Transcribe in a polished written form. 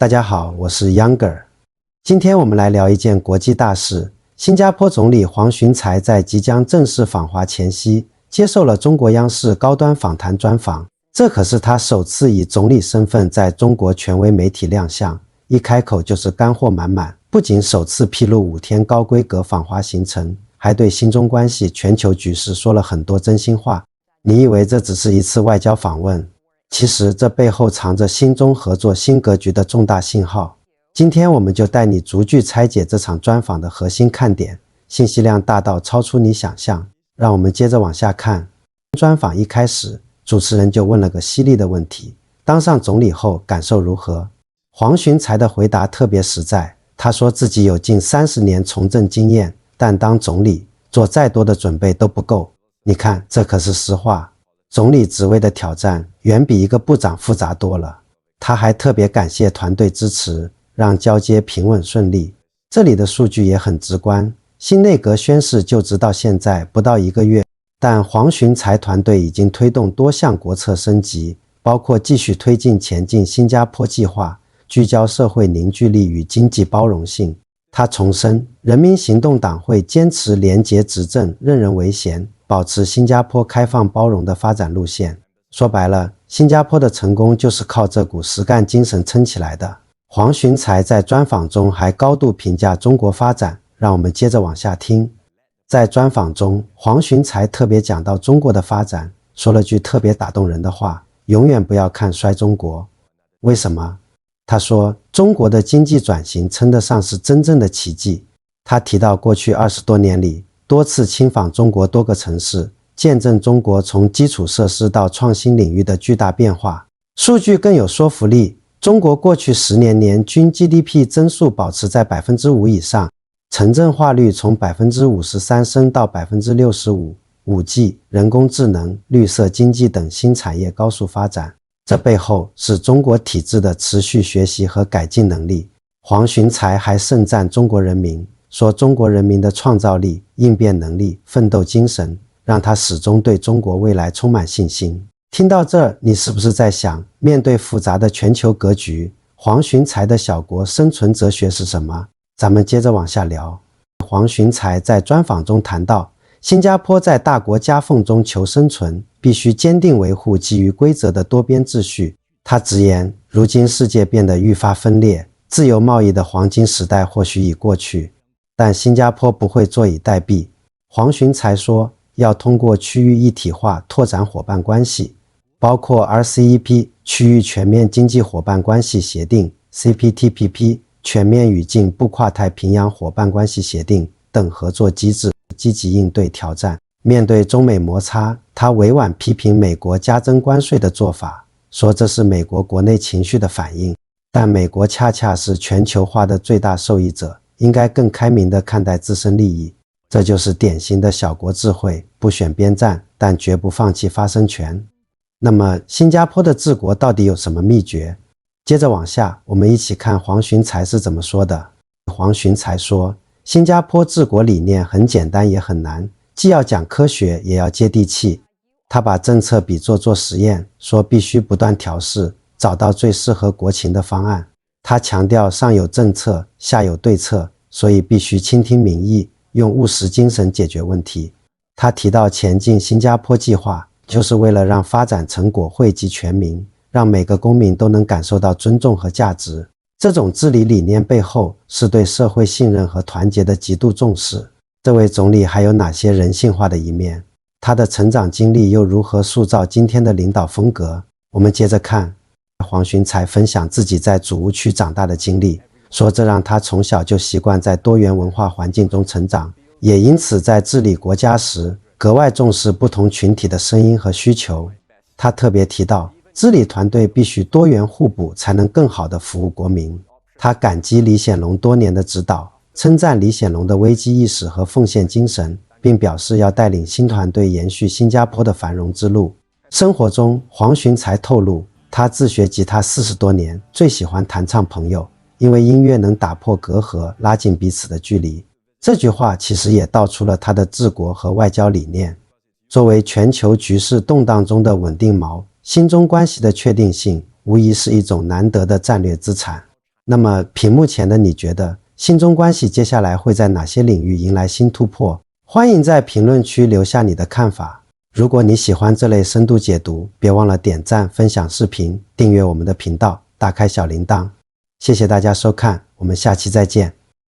大家好，我是 Younger。今天我们来聊一件国际大事。新加坡总理黄循财在即将正式访华前夕，接受了中国央视高端访谈专访。这可是他首次以总理身份在中国权威媒体亮相，一开口就是干货满满。不仅首次披露5天高规格访华行程，还对新中关系、全球局势说了很多真心话。你以为这只是一次外交访问？其实这背后藏着新中合作新格局的重大信号。今天我们就带你逐句拆解这场专访的核心看点，信息量大到超出你想象。让我们接着往下看。专访一开始，主持人就问了个犀利的问题：当上总理后感受如何？黄循财的回答特别实在，他说自己有近30年从政经验，但当总理做再多的准备都不够。你看，这可是实话。总理职位的挑战远比一个部长复杂多了。他还特别感谢团队支持，让交接平稳顺利。这里的数据也很直观，新内阁宣誓就职到现在不到1个月，但黄循财团队已经推动多项国策升级，包括继续推进前进新加坡计划，聚焦社会凝聚力与经济包容性。他重申，人民行动党会坚持廉洁执政，任人唯贤，保持新加坡开放包容的发展路线。说白了，新加坡的成功就是靠这股实干精神撑起来的。黄循财在专访中还高度评价中国发展，让我们接着往下听。在专访中，黄循财特别讲到中国的发展，说了句特别打动人的话：永远不要看衰中国。为什么？他说，中国的经济转型称得上是真正的奇迹。他提到过去20多年里，多次亲访中国多个城市，见证中国从基础设施到创新领域的巨大变化。数据更有说服力，中国过去10年年均 GDP 增速保持在 5% 以上，城镇化率从 53% 升到 65%，5G、人工智能、绿色经济等新产业高速发展。这背后是中国体制的持续学习和改进能力。黄循财还盛赞中国人民，说中国人民的创造力、应变能力、奋斗精神，让他始终对中国未来充满信心。听到这儿，你是不是在想，面对复杂的全球格局，黄循财的小国生存哲学是什么？咱们接着往下聊。黄循财在专访中谈到，新加坡在大国夹缝中求生存，必须坚定维护基于规则的多边秩序。他直言，如今世界变得愈发分裂，自由贸易的黄金时代或许已过去，但新加坡不会坐以待毙。黄循财说，要通过区域一体化拓展伙伴关系，包括 RCEP 区域全面经济伙伴关系协定、CPTPP 全面与进步跨太平洋伙伴关系协定等合作机制，积极应对挑战。面对中美摩擦，他委婉批评美国加征关税的做法，说这是美国国内情绪的反应，但美国恰恰是全球化的最大受益者，应该更开明地看待自身利益。这就是典型的小国智慧，不选边站，但绝不放弃发声权。那么新加坡的治国到底有什么秘诀？接着往下，我们一起看黄循财是怎么说的。黄循财说，新加坡治国理念很简单也很难，既要讲科学也要接地气。他把政策比作做实验，说必须不断调试，找到最适合国情的方案。他强调上有政策，下有对策，所以必须倾听民意，用务实精神解决问题。他提到前进新加坡计划，就是为了让发展成果惠及全民，让每个公民都能感受到尊重和价值。这种治理理念背后是对社会信任和团结的极度重视。这位总理还有哪些人性化的一面？他的成长经历又如何塑造今天的领导风格？我们接着看。黄循财分享自己在祖屋区长大的经历，说这让他从小就习惯在多元文化环境中成长，也因此在治理国家时格外重视不同群体的声音和需求。他特别提到，治理团队必须多元互补，才能更好地服务国民。他感激李显龙多年的指导，称赞李显龙的危机意识和奉献精神，并表示要带领新团队延续新加坡的繁荣之路。生活中，黄循财透露，他自学吉他40多年，最喜欢弹唱朋友，因为音乐能打破隔阂，拉近彼此的距离。这句话其实也道出了他的治国和外交理念。作为全球局势动荡中的稳定锚，新中关系的确定性无疑是一种难得的战略资产。那么屏幕前的你觉得新中关系接下来会在哪些领域迎来新突破？欢迎在评论区留下你的看法。如果你喜欢这类深度解读，别忘了点赞、分享视频、订阅我们的频道、打开小铃铛。谢谢大家收看，我们下期再见。